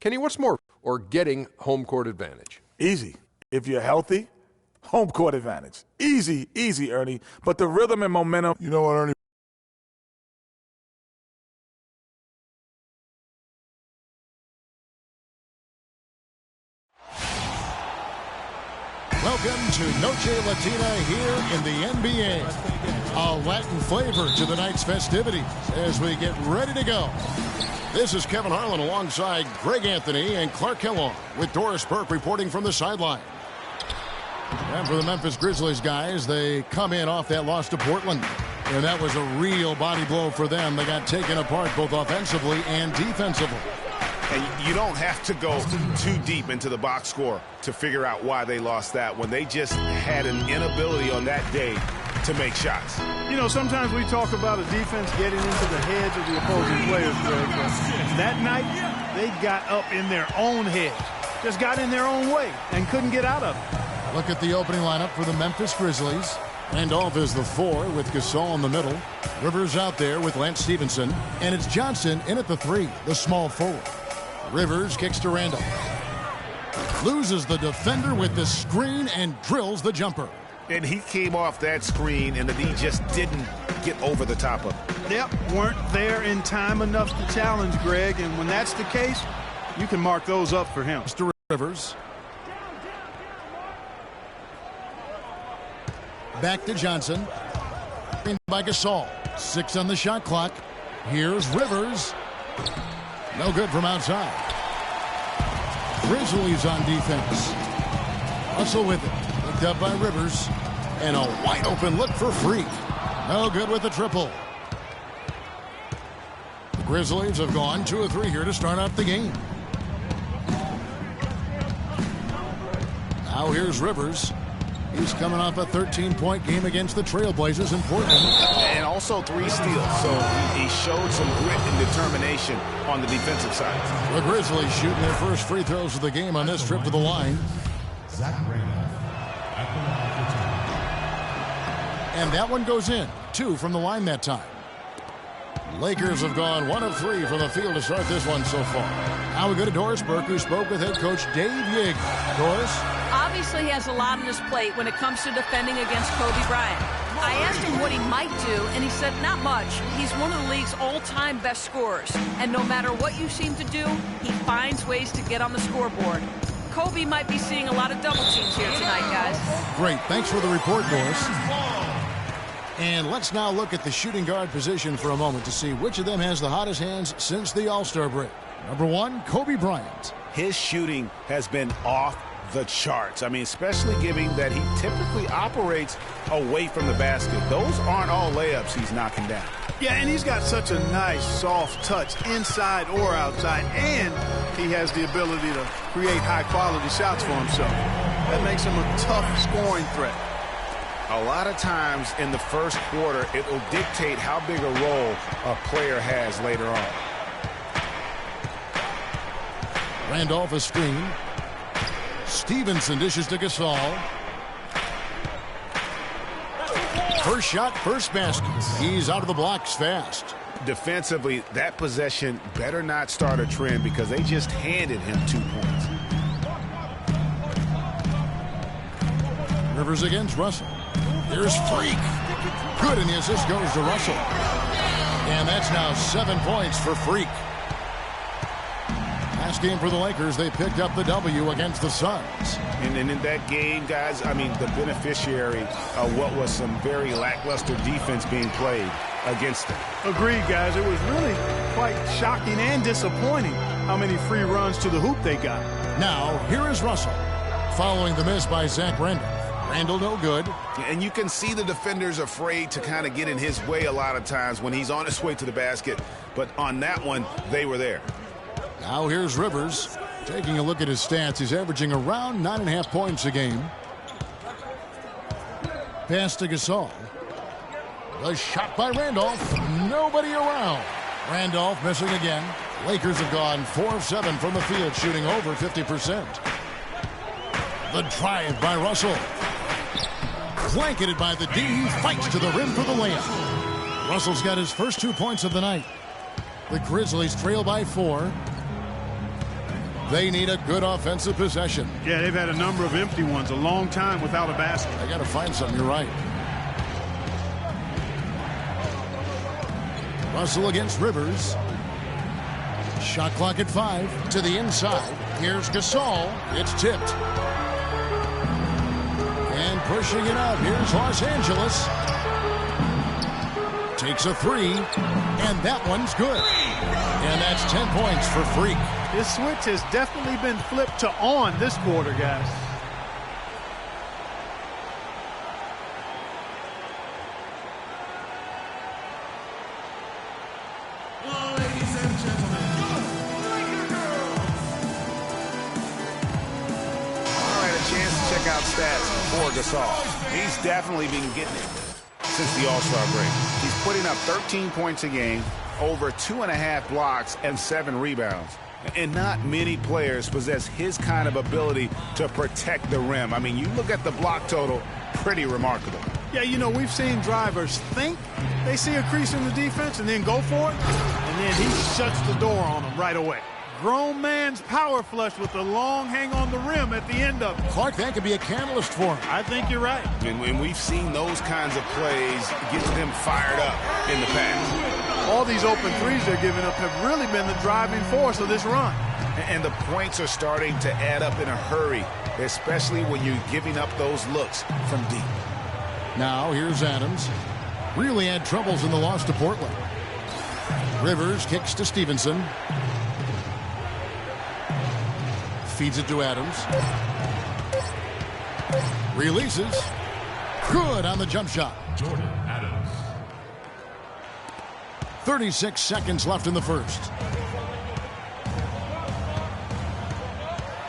Kenny, what's more, or getting home court advantage? Easy. If you're healthy, home court advantage. Easy, easy, Ernie. But the rhythm and momentum. You know what, Ernie? Welcome to Noche Latina here in the NBA. A Latin flavor to the night's festivities as we get ready to go. This is Kevin Harlan alongside Greg Anthony and Clark Kellogg with Doris Burke reporting from the sideline. And for the Memphis Grizzlies guys, they come in off that loss to Portland. And that was a real body blow for them. They got taken apart both offensively and defensively. And you don't have to go too deep into the box score to figure out why they lost that one. They just had an inability on that day to make shots. You know, sometimes we talk about a defense getting into the heads of the opposing players, Greg. That night, they got up in their own heads. Just got in their own way and couldn't get out of it. Look at the opening lineup for the Memphis Grizzlies. Randolph is the 4 with Gasol in the middle. Rivers out there with Lance Stevenson. And it's Johnson in at the 3, the small forward. Rivers kicks to Randolph. Loses the defender with the screen and drills the jumper. And he came off that screen, and the D just didn't get over the top of it. Yep, weren't there in time enough to challenge, Greg. And when that's the case, you can mark those up for him. Mr. Rivers. Back to Johnson. By Gasol. 6 on the shot clock. Here's Rivers. No good from outside. Grizzlies on defense. Russell with it. Picked up by Rivers. And a wide open look for Freak. No good with the triple. The Grizzlies have gone 2 of 3 here to start out the game. Now here's Rivers. He's coming off a 13-point game against the Trailblazers in Portland. And also 3 steals, so he showed some grit and determination on the defensive side. The Grizzlies shooting their first free throws of the game on this trip to the line. And that one goes in. 2 from the line that time. Lakers have gone 1 of 3 from the field to start this one so far. Now we go to Doris Burke, who spoke with head coach Dave Yig. Doris? Obviously, he has a lot on his plate when it comes to defending against Kobe Bryant. I asked him what he might do, and he said not much. He's one of the league's all-time best scorers, and no matter what you seem to do, he finds ways to get on the scoreboard. Kobe might be seeing a lot of double teams here tonight, guys. Great. Thanks for the report, Doris. And let's now look at the shooting guard position for a moment to see which of them has the hottest hands since the All-Star break. Number 1, Kobe Bryant. His shooting has been off the charts. I mean, especially given that he typically operates away from the basket. Those aren't all layups he's knocking down. Yeah, and he's got such a nice, soft touch inside or outside, and he has the ability to create high-quality shots for himself. That makes him a tough scoring threat. A lot of times in the first quarter, it will dictate how big a role a player has later on. Randolph a screen. Stevenson dishes to Gasol. First shot, first basket. He's out of the blocks fast. Defensively, that possession better not start a trend because they just handed him 2 points. Rivers against Russell. Here's Freak. Good, and the assist goes to Russell. And that's now 7 points for Freak. Last game for the Lakers, they picked up the W against the Suns. And in that game, guys, I mean, the beneficiary of what was some very lackluster defense being played against them. Agreed, guys. It was really quite shocking and disappointing how many free runs to the hoop they got. Now, here is Russell, following the miss by Zach Randolph. Randall no good. And you can see the defenders afraid to kind of get in his way a lot of times when he's on his way to the basket. But on that one, they were there. Now here's Rivers. Taking a look at his stats, he's averaging around 9.5 points a game. Pass to Gasol. The shot by Randolph. Nobody around. Randolph missing again. Lakers have gone 4 of 7 from the field, shooting over 50%. The drive by Russell. Blanketed by the D. He fights to the rim for the layup. Russell's got his first 2 points of the night. The Grizzlies trail by 4. They need a good offensive possession. Yeah, they've had a number of empty ones, a long time without a basket. I got to find something. You're right. Russell against Rivers. Shot clock at 5. To the inside. Here's Gasol. It's tipped. And pushing it up. Here's Los Angeles. Takes a 3. And that one's good. And that's 10 points for Freak. This switch has definitely been flipped to on this quarter, guys. Out stats for Gasol. He's definitely been getting it since the All-Star break. He's putting up 13 points a game, over 2.5 blocks, and 7 rebounds. And not many players possess his kind of ability to protect the rim. I mean, you look at the block total, pretty remarkable. Yeah, you know, we've seen drivers think they see a crease in the defense and then go for it, and then he shuts the door on them right away. Grown man's power flush with the long hang on the rim at the end of it. Clark, that could be a catalyst for him. I think you're right. And when we've seen those kinds of plays get them fired up in the past. All these open threes they're giving up have really been the driving force of this run. And the points are starting to add up in a hurry, especially when you're giving up those looks from deep. Now here's Adams. Really had troubles in the loss to Portland. Rivers kicks to Stevenson. Feeds it to Adams. Releases. Good on the jump shot. Jordan Adams. 36 seconds left in the first.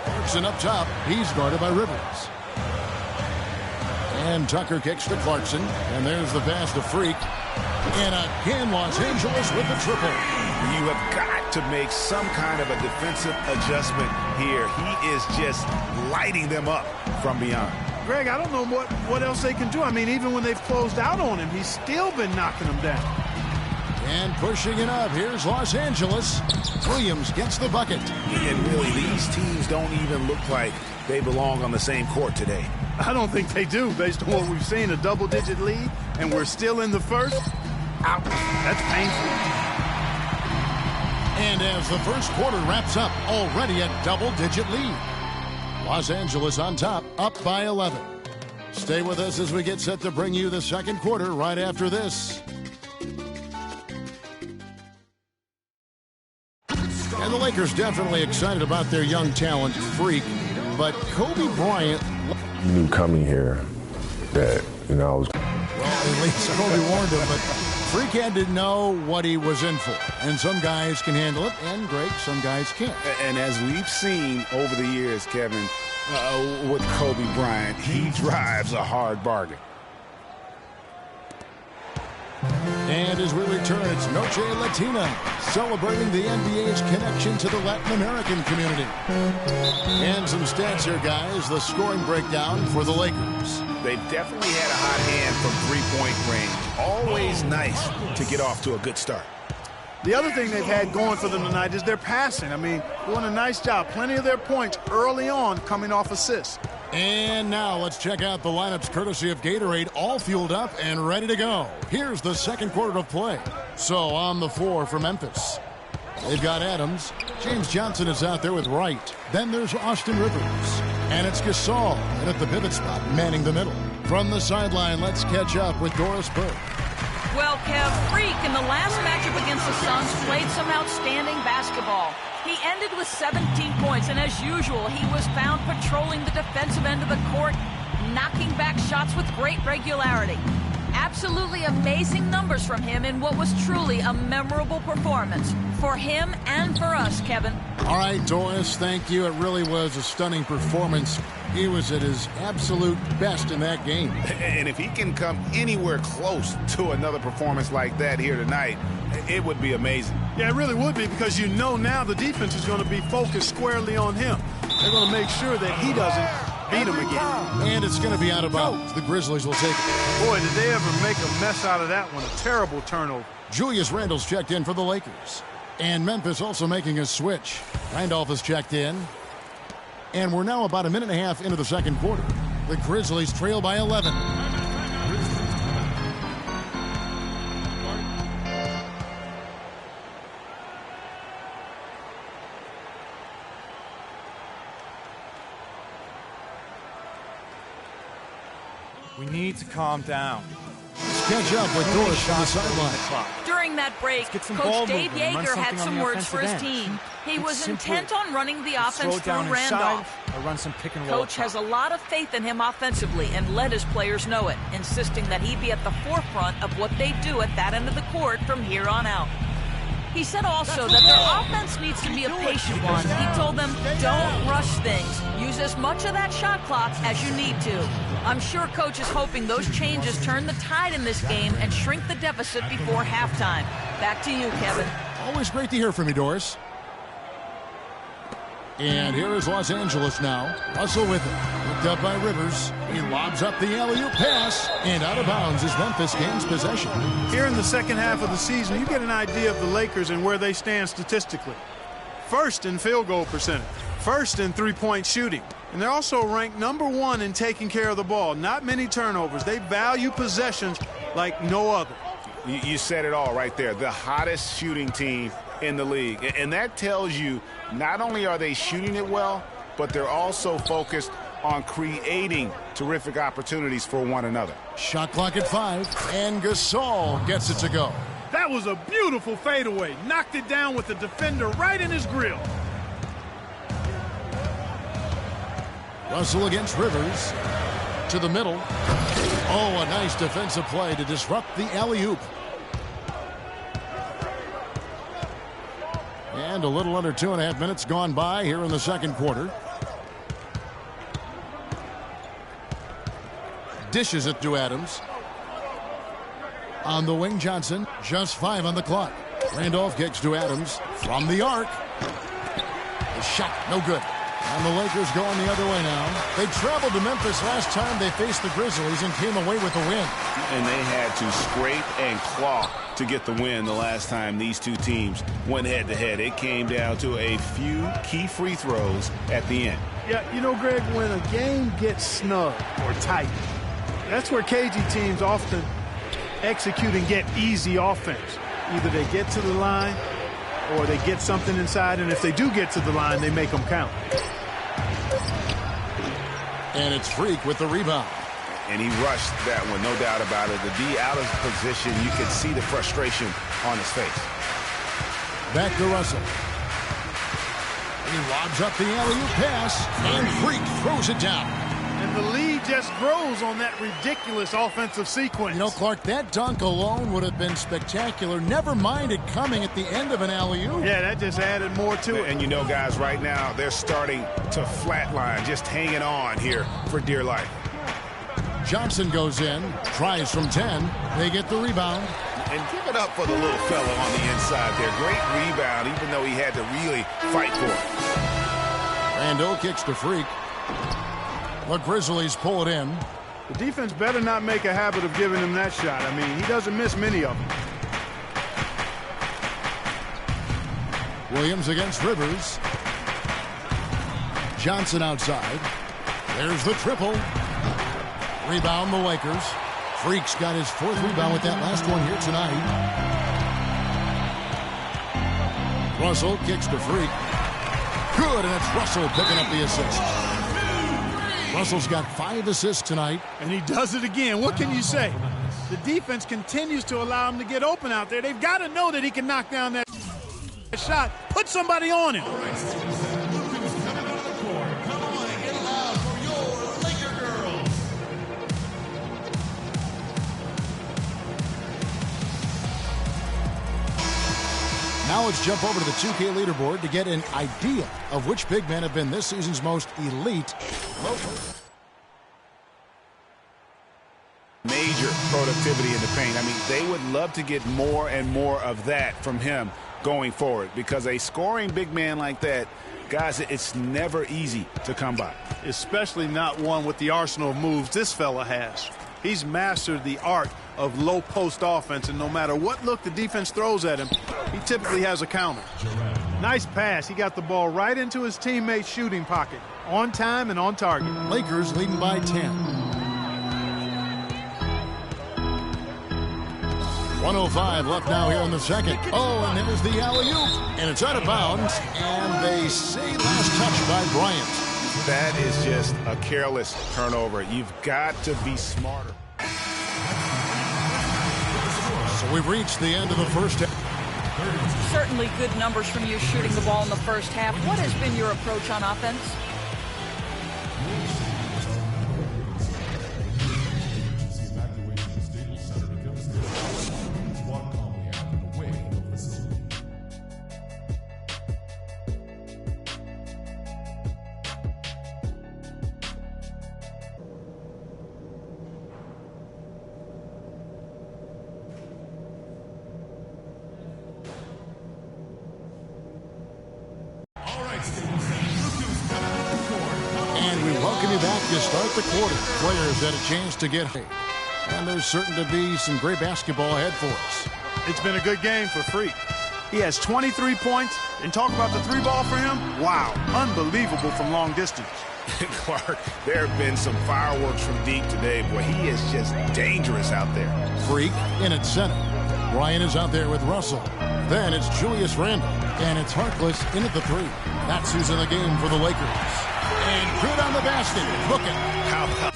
Clarkson up top. He's guarded by Rivers. And Tucker kicks to Clarkson. And there's the pass to Freak. And again, Los Angeles with the triple. You have got to make some kind of a defensive adjustment here. He is just lighting them up from beyond. Greg, I don't know what else they can do. I mean, even when they've closed out on him, he's still been knocking them down. And pushing it up. Here's Los Angeles. Williams gets the bucket. And really, these teams don't even look like they belong on the same court today. I don't think they do, based on what we've seen. A double-digit lead, and we're still in the first. Ouch. That's painful. And as the first quarter wraps up, already a double-digit lead. Los Angeles on top, up by 11. Stay with us as we get set to bring you the second quarter right after this. And the Lakers definitely excited about their young talent, Freak. But Kobe Bryant... You knew coming here that, I was... Well, at least Kobe warned him, but Freak had to know what he was in for. And some guys can handle it, and Greg, some guys can't. And as we've seen over the years, Kevin, with Kobe Bryant, he drives a hard bargain. And as we return, it's Noche Latina, celebrating the NBA's connection to the Latin American community. And some stats here, guys. The scoring breakdown for the Lakers. They've definitely had a hot hand from three-point range. Always nice to get off to a good start. The other thing they've had going for them tonight is their passing. I mean, doing a nice job. Plenty of their points early on coming off assists. And now let's check out the lineups courtesy of Gatorade, all fueled up and ready to go. Here's the second quarter of play. So on the floor for Memphis, they've got Adams. James Johnson is out there with Wright. Then there's Austin Rivers. And it's Gasol and at the pivot spot, manning the middle. From the sideline, let's catch up with Doris Burke. Well, Kev, Freak in the last matchup against the Suns played some outstanding basketball. He ended with 17 points, and as usual, he was found patrolling the defensive end of the court, knocking back shots with great regularity. Absolutely amazing numbers from him in what was truly a memorable performance for him and for us, Kevin. All right, Doris, thank you. It really was a stunning performance. He was at his absolute best in that game. And if he can come anywhere close to another performance like that here tonight, it would be amazing. Yeah, it really would be, because you know now the defense is going to be focused squarely on him. They're going to make sure that he doesn't beat him again. And it's going to be out of bounds. The Grizzlies will take it. Boy, did they ever make a mess out of that one. A terrible turnover. Julius Randle's checked in for the Lakers. And Memphis also making a switch. Randolph has checked in. And we're now about a minute and a half into the second quarter. The Grizzlies trail by 11. We need to calm down. Let's catch up with Doris on the sideline. During that break, Coach Dave Yeager had some words for his team. He was intent on running the offense through Randolph. Or run some pick and roll. Coach has a lot of faith in him offensively and let his players know it, insisting that he be at the forefront of what they do at that end of the court from here on out. He said also that their offense needs to be a patient one. He told them, don't rush things. Use as much of that shot clock as you need to. I'm sure Coach is hoping those changes turn the tide in this game and shrink the deficit before halftime. Back to you, Kevin. Always great to hear from you, Doris. And here is Los Angeles now. Russell with it. Looked up by Rivers. He lobs up the alley-oop pass. And out of bounds as Memphis gains possession. Here in the second half of the season, you get an idea of the Lakers and where they stand statistically. First in field goal percentage. First in three-point shooting. And they're also ranked #1 in taking care of the ball. Not many turnovers. They value possessions like no other. You said it all right there. The hottest shooting team in the league. And that tells you not only are they shooting it well, but they're also focused on creating terrific opportunities for one another. Shot clock at 5, and Gasol gets it to go. That was a beautiful fadeaway. Knocked it down with the defender right in his grill. Russell against Rivers. To the middle. Oh, a nice defensive play to disrupt the alley-oop. And a little under 2.5 minutes gone by here in the second quarter. Dishes it to Adams. On the wing, Johnson. Just 5 on the clock. Randolph kicks to Adams from the arc. The shot, no good. And the Lakers going the other way now. They traveled to Memphis last time they faced the Grizzlies and came away with a win. And they had to scrape and claw to get the win the last time these two teams went head-to-head. It came down to a few key free throws at the end. Yeah, you know, Greg, when a game gets snug or tight, that's where cagey teams often execute and get easy offense. Either they get to the line or they get something inside, and if they do get to the line, they make them count. And it's Freak with the rebound. And he rushed that one, no doubt about it. To be out of position, you could see the frustration on his face. Back to Russell. He lobs up the alley-oop pass, and Freak throws it down. And the lead just grows on that ridiculous offensive sequence. You know, Clark, that dunk alone would have been spectacular. Never mind it coming at the end of an alley-oop. Yeah, that just added more to it. And you know, guys, right now, they're starting to flatline, just hanging on here for dear life. Johnson goes in, tries from 10. They get the rebound. And give it up for the little fella on the inside there. Great rebound, even though he had to really fight for it. Randall kicks to Freak. The Grizzlies pull it in. The defense better not make a habit of giving him that shot. I mean, he doesn't miss many of them. Williams against Rivers. Johnson outside. There's the triple. Rebound the Lakers. Freak's got his 4th rebound with that last one here tonight. Russell kicks to Freak. Good, and it's Russell picking up the assist. Russell's got 5 assists tonight. And he does it again. What can you say? The defense continues to allow him to get open out there. They've got to know that he can knock down that shot. Put somebody on him. Now let's jump over to the 2K leaderboard to get an idea of which big men have been this season's most elite. Major productivity in the paint. I mean, they would love to get more and more of that from him going forward, because a scoring big man like that, guys, it's never easy to come by. Especially not one with the arsenal of moves this fella has. He's mastered the art of low post offense, and no matter what look the defense throws at him, he typically has a counter. Nice pass. He got the ball right into his teammate's shooting pocket, on time and on target. Lakers leading by 10. 1:05 left now here in the second. Oh, and there's the alley-oop. And it's out of bounds. And they say last touch by Bryant. That is just a careless turnover. You've got to be smarter. So we've reached the end of the first half. Certainly good numbers from you shooting the ball in the first half. What has been your approach on offense? And we welcome you back to start the quarter. Players had a chance to get high. And there's certain to be some great basketball ahead for us. It's been a good game for Freak. He has 23 points, and talk about the three ball for him. Wow, unbelievable from long distance. Clark, there have been some fireworks from deep today. Boy, he is just dangerous out there. Freak in at center. Ryan is out there with Russell. Then it's Julius Randle. And it's Harkless in at the three. That's who's in the game for the Lakers. And good on the basket. Looking. How about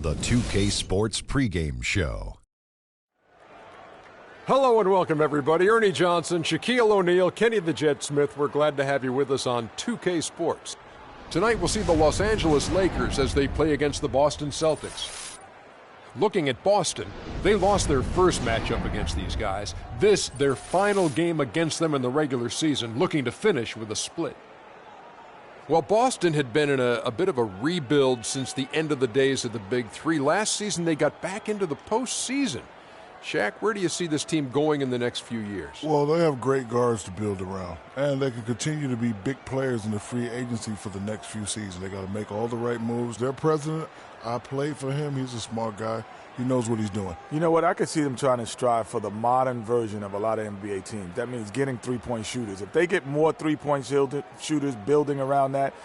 The 2K Sports pregame show. Hello and welcome, everybody. Ernie Johnson, Shaquille O'Neal, Kenny the Jet Smith. We're glad to have you with us on 2K Sports. Tonight we'll see the Los Angeles Lakers as they play against the Boston Celtics. Looking at Boston, they lost their first matchup against these guys. This, their final game against them in the regular season, looking to finish with a split. Well, Boston had been in a bit of a rebuild since the end of the days of the Big Three. Last season, they got back into the postseason. Shaq, where do you see this team going in the next few years? Well, they have great guards to build around, and they can continue to be big players in the free agency for the next few seasons. They got to make all the right moves. Their president, I played for him. He's a smart guy. He knows what he's doing. You know what? I could see them trying to strive for the modern version of a lot of NBA teams. That means getting three-point shooters. If they get more three-point shooters building around that,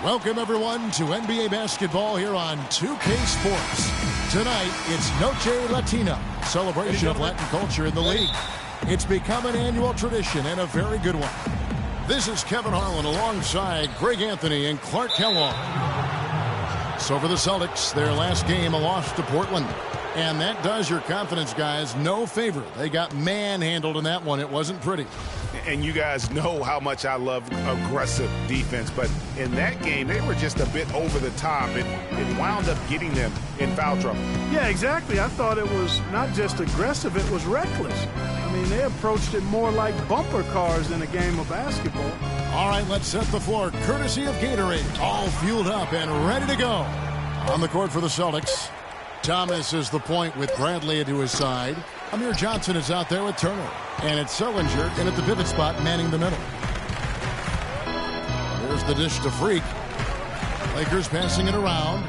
Welcome, everyone, to NBA basketball here on 2K Sports. Tonight, it's Noche Latina, celebration of Latin culture in the league. It's become an annual tradition and a very good one. This is Kevin Harlan alongside Greg Anthony and Clark Kellogg. So for the Celtics, their last game, a loss to Portland. And that does your confidence guys no favor. They got manhandled in that one. It wasn't pretty. And you guys know how much I love aggressive defense, but in that game, they were just a bit over the top. It wound up getting them in foul trouble. Yeah, exactly. I thought it was not just aggressive, it was reckless. I mean, they approached it more like bumper cars in a game of basketball. All right, let's set the floor. Courtesy of Gatorade, all fueled up and ready to go. On the court for the Celtics, Thomas is the point with Bradley to his side. Amir Johnson is out there with Turner. And it's Sullinger in at the pivot spot, manning the middle. Here's the dish to Freak. Lakers passing it around.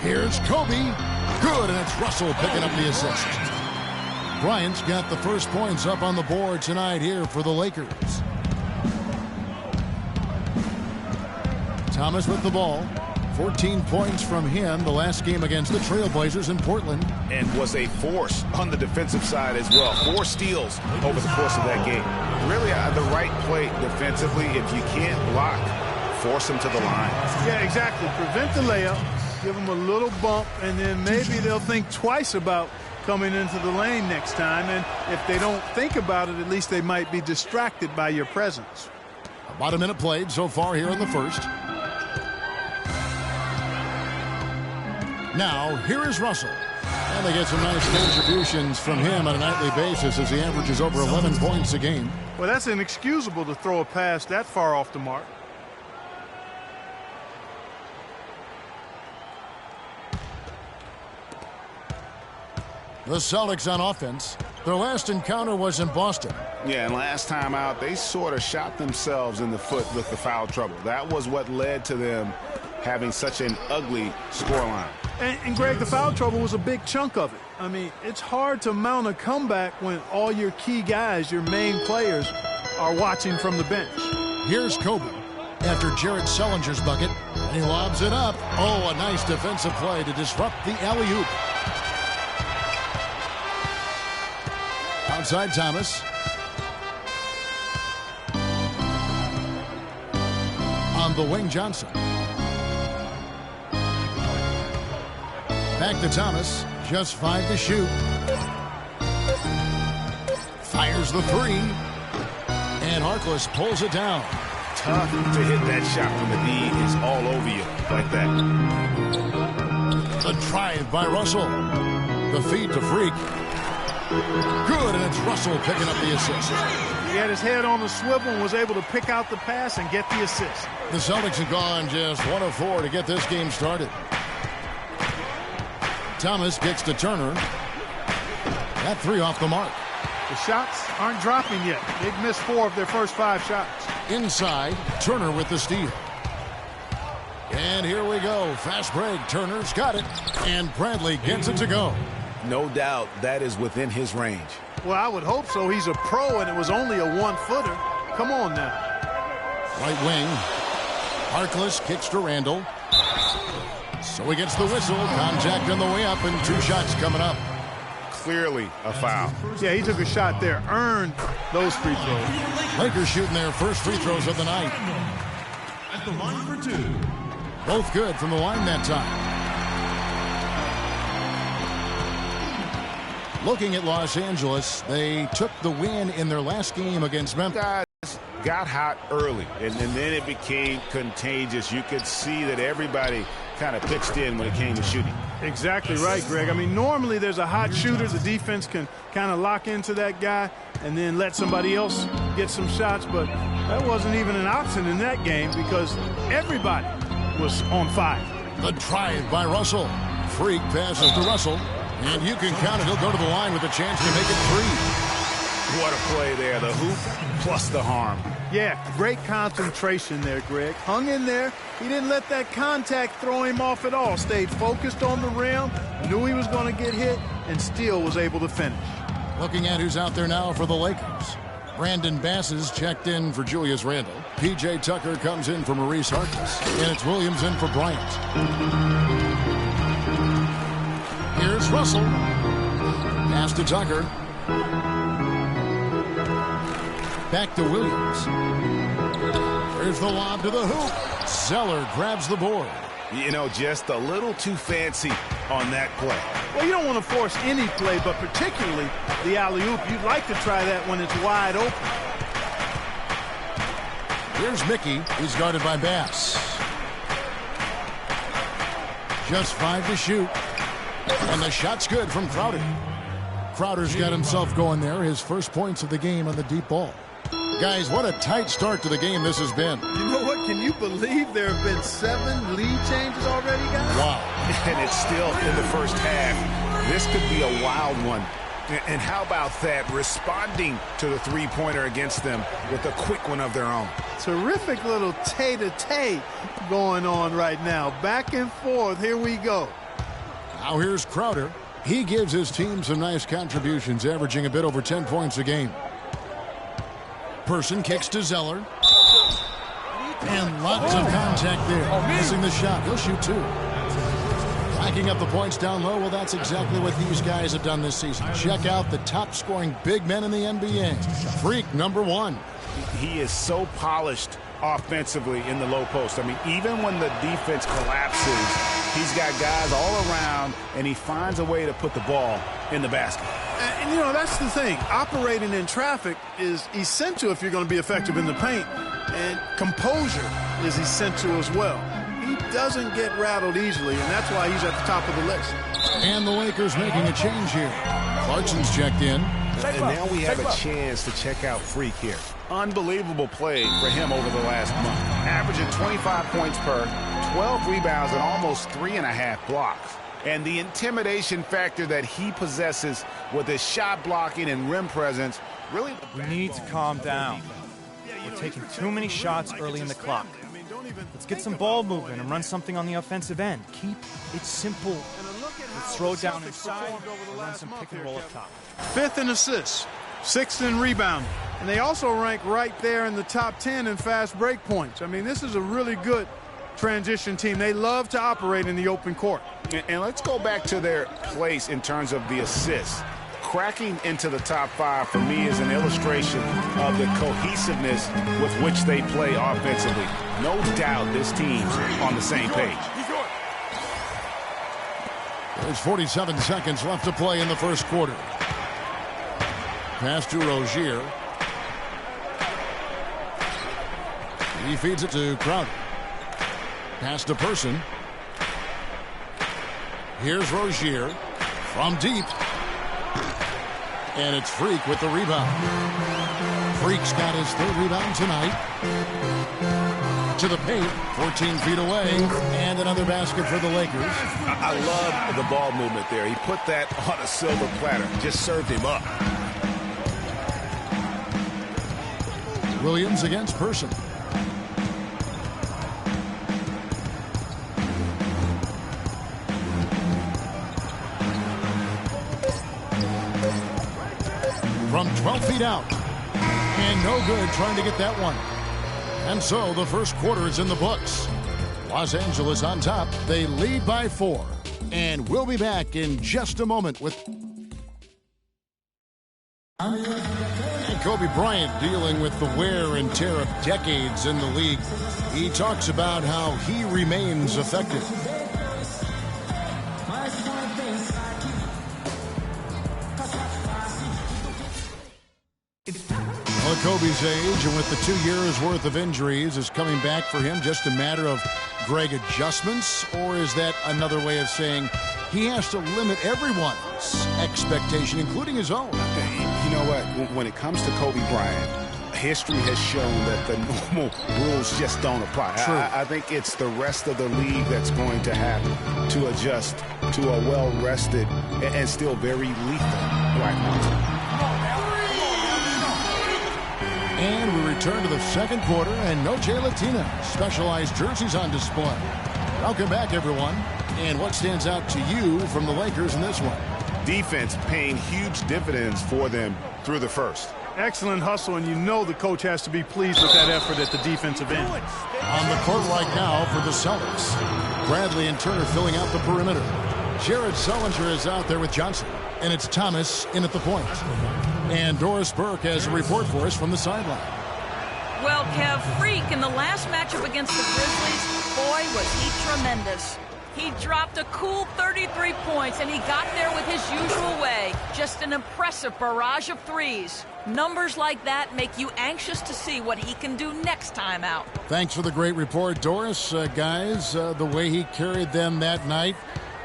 Here's Kobe. Good, and it's Russell picking up the assist. Bryant's got the first points up on the board tonight here for the Lakers. Thomas with the ball. 14 points from him the last game against the Trailblazers in Portland. And was a force on the defensive side as well. 4 steals over the course of that game. Really the right play defensively. If you can't block, force them to the line. Yeah, exactly. Prevent the layup, give them a little bump, and then maybe they'll think twice about coming into the lane next time. And if they don't think about it, at least they might be distracted by your presence. About a minute played so far here in the first. Now, here is Russell. And they get some nice contributions from him on a nightly basis as he averages over 11 points a game. Well, that's inexcusable to throw a pass that far off the mark. The Celtics on offense. Their last encounter was in Boston. Yeah, and last time out, they sort of shot themselves in the foot with the foul trouble. That was what led to them having such an ugly scoreline. And Greg, the foul trouble was a big chunk of it. I mean, it's hard to mount a comeback when all your key guys, your main players, are watching from the bench. Here's Kobe after Jared Sullinger's bucket. And he lobs it up. Oh, a nice defensive play to disrupt the alley-oop. Outside Thomas. On the wing, Johnson. Back to Thomas. Just 5 to shoot. Fires the 3. And Harkless pulls it down. Tough to hit that shot from the D is all over you like that. The drive by Russell. The feed to Freak. Good, and it's Russell picking up the assist. He had his head on the swivel and was able to pick out the pass and get the assist. The Celtics have gone just 1 of 4 to get this game started. Thomas gets to Turner. That 3 off the mark. The shots aren't dropping yet. They've missed 4 of their first 5 shots. Inside, Turner with the steal. And here we go. Fast break. Turner's got it. And Bradley gets it to go. No doubt that is within his range. Well, I would hope so. He's a pro, and it was only a 1-footer. Come on now. Right wing. Harkless kicks to Randall. So he gets the whistle. Contact on the way up, and 2 shots coming up. Clearly a foul. Yeah, he took a shot there. Earned those free throws. Lakers shooting their first free throws of the night. At the line for 2. Both good from the line that time. Looking at Los Angeles, they took the win in their last game against Memphis. Guys got hot early, and then it became contagious. You could see that everybody kind of pitched in when it came to shooting. Exactly right, Greg. I mean, normally there's a hot shooter. The defense can kind of lock into that guy and then let somebody else get some shots, but that wasn't even an option in that game because everybody was on fire. The drive by Russell. Freak passes to Russell. And you can count it. He'll go to the line with a chance to make it 3. What a play there. The hoop plus the harm. Yeah, great concentration there, Greg. Hung in there. He didn't let that contact throw him off at all. Stayed focused on the rim. Knew he was going to get hit and still was able to finish. Looking at who's out there now for the Lakers. Brandon Bass is checked in for Julius Randle. P.J. Tucker comes in for Maurice Harkless. And it's Williams in for Bryant. Here's Russell. Pass to Tucker. Back to Williams. Here's the lob to the hoop. Zeller grabs the board. You know, just a little too fancy on that play. Well, you don't want to force any play, but particularly the alley-oop. You'd like to try that when it's wide open. Here's Mickey. He's guarded by Bass. Just 5 to shoot. And the shot's good from Crowder. Crowder's got himself going there. His first points of the game on the deep ball. Guys, what a tight start to the game this has been. You know what? Can you believe there have been 7 lead changes already, guys? Wow. And it's still in the first half. This could be a wild one. And how about that? Responding to the three-pointer against them with a quick one of their own. Terrific little tay-to-tay going on right now. Back and forth. Here we go. Now here's Crowder. He gives his team some nice contributions, averaging a bit over 10 points a game. Person kicks to Zeller. And lots of contact there. Missing the shot. He'll shoot 2. Racking up the points down low. Well, that's exactly what these guys have done this season. Check out the top-scoring big men in the NBA. Freak number 1. He is so polished offensively in the low post. I mean, even when the defense collapses, he's got guys all around, and he finds a way to put the ball in the basket. And, you know, that's the thing. Operating in traffic is essential if you're going to be effective in the paint. And composure is essential as well. He doesn't get rattled easily, and that's why he's at the top of the list. And the Lakers making a change here. Clarkson's checked in. And now we have a chance to check out Freak here. Unbelievable play for him over the last month. Averaging 25 points per, 12 rebounds, and almost 3.5 blocks. And the intimidation factor that he possesses with his shot blocking and rim presence, really. We need to calm down. We're taking too many shots early in the clock. Let's get some ball movement and run something on the offensive end. Keep it simple. Let's throw it down inside and run some pick and roll up top. 5th in assists, 6th in rebound. And they also rank right there in the top 10 in fast break points. I mean, this is a really good transition team. They love to operate in the open court. And let's go back to their place in terms of the assists. Cracking into the top 5 for me is an illustration of the cohesiveness with which they play offensively. No doubt this team's on the same page. There's 47 seconds left to play in the first quarter. Pass to Rozier. He feeds it to Crowder. Pass to Person. Here's Rozier from deep. And it's Freak with the rebound. Freak's got his 3rd rebound tonight. To the paint, 14 feet away, and another basket for the Lakers. I love the ball movement there. He put that on a silver platter. Just served him up. Williams against Person. From 12 feet out. And no good trying to get that one. And so the first quarter is in the books. Los Angeles on top. They lead by 4. And we'll be back in just a moment with Kobe Bryant dealing with the wear and tear of decades in the league. He talks about how he remains effective. Well, Kobe's age, and with the 2 years worth of injuries, is coming back for him just a matter of Greg adjustments, or is that another way of saying he has to limit everyone's expectation, including his own? You know what? When it comes to Kobe Bryant, history has shown that the normal rules just don't apply. I think it's the rest of the league that's going to have to adjust to a well-rested and still very lethal Black Mamba. And we return to the second quarter, and no Jay Latina. Specialized jerseys on display. Welcome back, everyone. And what stands out to you from the Lakers in this one? Defense paying huge dividends for them through the first. Excellent hustle, and you know the coach has to be pleased with that effort at the defensive end. On the court right now for the Celtics, Bradley and Turner filling out the perimeter. Jared Sullinger is out there with Johnson, and it's Thomas in at the point. And Doris Burke has a report for us from the sideline. Well, Kev, Freak in the last matchup against the Grizzlies, boy, was he tremendous. He dropped a cool 33 points, and he got there with his usual way. Just an impressive barrage of threes. Numbers like that make you anxious to see what he can do next time out. Thanks for the great report, Doris. Guys, the way he carried them that night,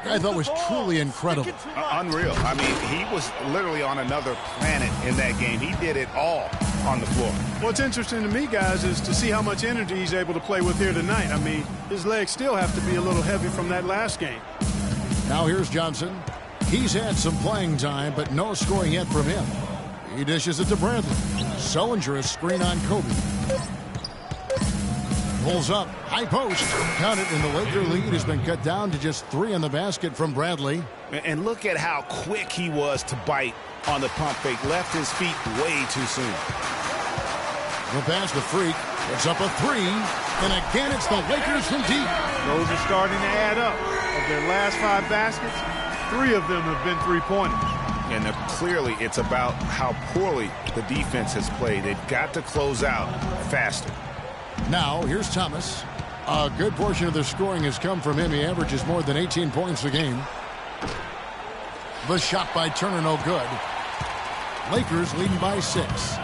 I thought was truly incredible. Unreal. I mean, he was literally on another planet in that game. He did it all on the floor. What's interesting to me, guys, is to see how much energy he's able to play with here tonight. I mean, his legs still have to be a little heavy from that last game. Now here's Johnson. He's had some playing time, but no scoring yet from him. He dishes it to Bradley. Sullinger a screen on Kobe. Pulls up, high post. Count it, and the Laker lead has been cut down to just 3 in the basket from Bradley. And look at how quick he was to bite on the pump fake. Left his feet way too soon. The pass to Freak. It's up a 3. And again, it's the Lakers from deep. Those are starting to add up. Of their last 5 baskets, 3 of them have been three-pointers. And clearly it's about how poorly the defense has played. They've got to close out faster. Now, here's Thomas. A good portion of their scoring has come from him. He averages more than 18 points a game. The shot by Turner, no good. Lakers leading by 6.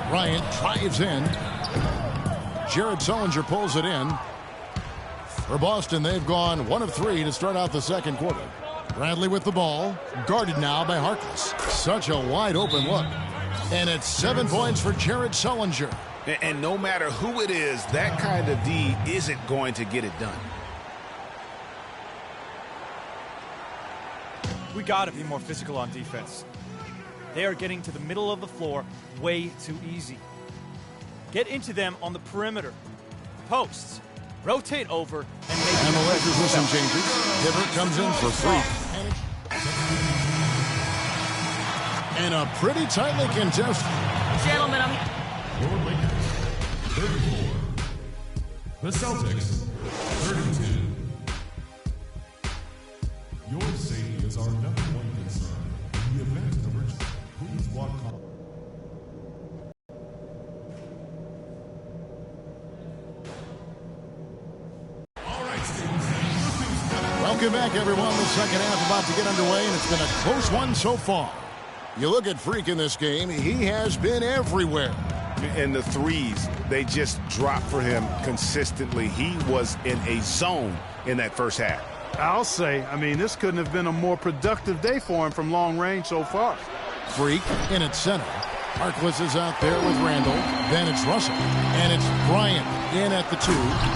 Bryant drives in. Jared Sullinger pulls it in. For Boston, they've gone 1 of 3 to start out the second quarter. Bradley with the ball, guarded now by Harkless. Such a wide open look. And it's 7 points for Jared Sullinger. And no matter who it is, that kind of D isn't going to get it done. We got to be more physical on defense. They are getting to the middle of the floor way too easy. Get into them on the perimeter. Posts. Rotate over and make And the Lakers with some changes. Hibbert comes in for Freak. And a pretty tightly contested. Gentlemen, Your Lakers, 34. The Celtics, 32. Your safety is our #1 concern. In the event of emergency, please walk calm. Welcome back, everyone. The second half about to get underway, and it's been a close one so far. You look at Freak in this game, he has been everywhere. And the threes, they just drop for him consistently. He was in a zone in that first half. I'll say, I mean, this couldn't have been a more productive day for him from long range so far. Freak in at center. Harkless is out there with Randall. Then it's Russell. And it's Bryant in at the 2.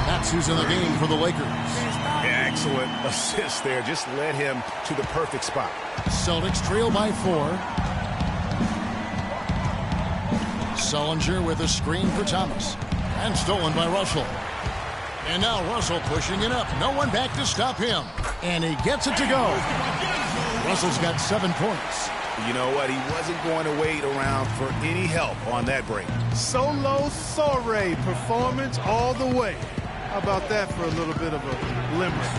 That's who's in the game for the Lakers. Excellent assist there. Just led him to the perfect spot. Celtics trail by 4. Sullinger with a screen for Thomas. And stolen by Russell. And now Russell pushing it up. No one back to stop him. And he gets it to go. Russell's got 7 points. You know what? He wasn't going to wait around for any help on that break. Solo soiree performance all the way. How about that for a little bit of a limerick?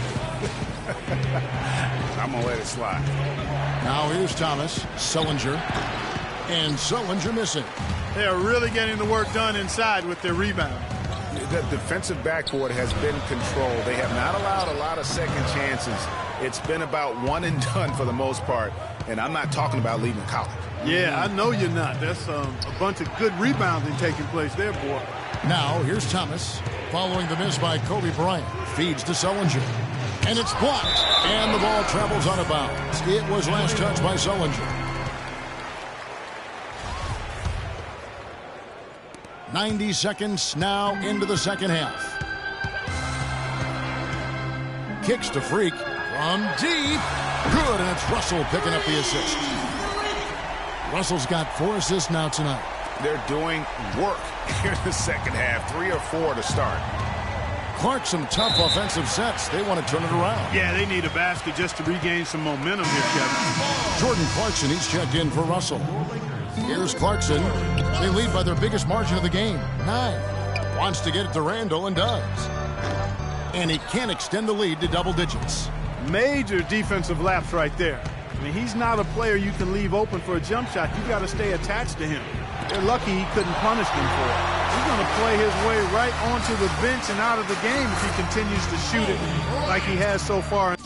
I'm going to let it slide. Now here's Thomas, Sullinger, and Sullinger missing. They are really getting the work done inside with their rebound. The defensive backboard has been controlled. They have not allowed a lot of second chances. It's been about one and done for the most part, and I'm not talking about leaving college. Yeah, I know you're not. That's a bunch of good rebounding taking place there, boy. Now here's Thomas, following the miss by Kobe Bryant. Feeds to Sullinger. And it's blocked. And the ball travels out of bounds. It was last touched by Sullinger. 90 seconds now into the second half. Kicks to Freak from deep. Good, and it's Russell picking up the assist. Russell's got 4 assists now tonight. They're doing work here in the second half. 3 or 4 to start. Clark, some tough offensive sets. They want to turn it around. Yeah, they need a basket just to regain some momentum here, Kevin. Jordan Clarkson, he's checked in for Russell. Here's Clarkson. They lead by their biggest margin of the game, 9. Wants to get it to Randall and does. And he can't extend the lead to double digits. Major defensive lapse right there. I mean, he's not a player you can leave open for a jump shot. You got to stay attached to him. They're lucky he couldn't punish them for it. He's going to play his way right onto the bench and out of the game if he continues to shoot it like he has so far.